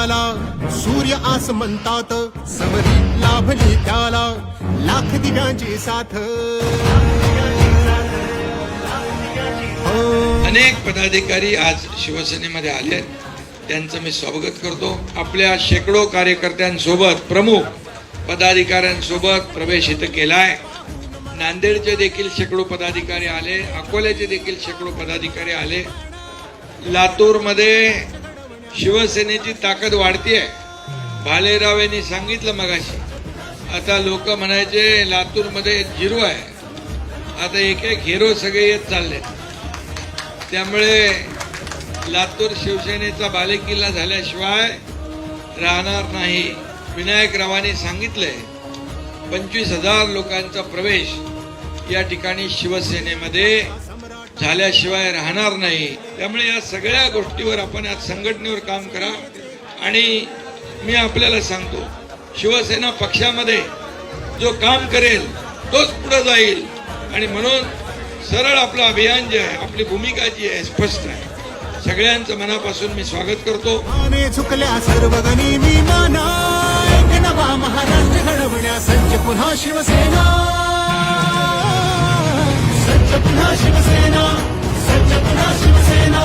त्याला सूर्य आसमंतात समरी लाभली त्याला लाख दिव्यांची साथ अनेक पदाधिकारी आज शिवसेनेमध्ये आले, त्यांचं मी स्वागत करतो. आपल्या शेकडो कार्यकर्त्यांसोबत प्रमुख पदाधिकाऱ्यांसोबत प्रवेश इथं केलाय. नांदेडचे देखील शेकडो पदाधिकारी आले, अकोल्याचे देखील शेकडो पदाधिकारी आले. लातूरमध्ये शिवसेनेची ताकद वाढतीये. भालेराव यांनी सांगितलं मगाशी, आता लोक म्हणायचे लातूरमध्ये झिरो आहे, आता एक एक हिरो सगळे येत चालले. त्यामुळे लातूर शिवसेनेचा बालेकिल्ला झाल्याशिवाय राहणार नाही. विनायकरावांनी सांगितलंय 25,000 लोकांचा प्रवेश या ठिकाणी शिवसेनेमध्ये झाल्याशिवाय राहणार नाही. त्यामुळे या सगळ्या गोष्टीवर आपण आज संघटनेवर काम करा. आणि मी आपल्याला सांगतो, शिवसेना पक्षामध्ये जो काम करेल तोच पुढे जाईल. आणि म्हणून सरळ आपलं अभियान जे आहे, आपली भूमिका जी आहे स्पष्ट आहे. सगळ्यांचं मनापासून मी स्वागत करतो. झुकल्या सर्व गणी विमाना नवा महाराष्ट्र घडवण्या सज्ज पुन्हा शिवसेना, सज्ज पुन्हा शिवसेना, सज्ज पुन्हा शिवसेना.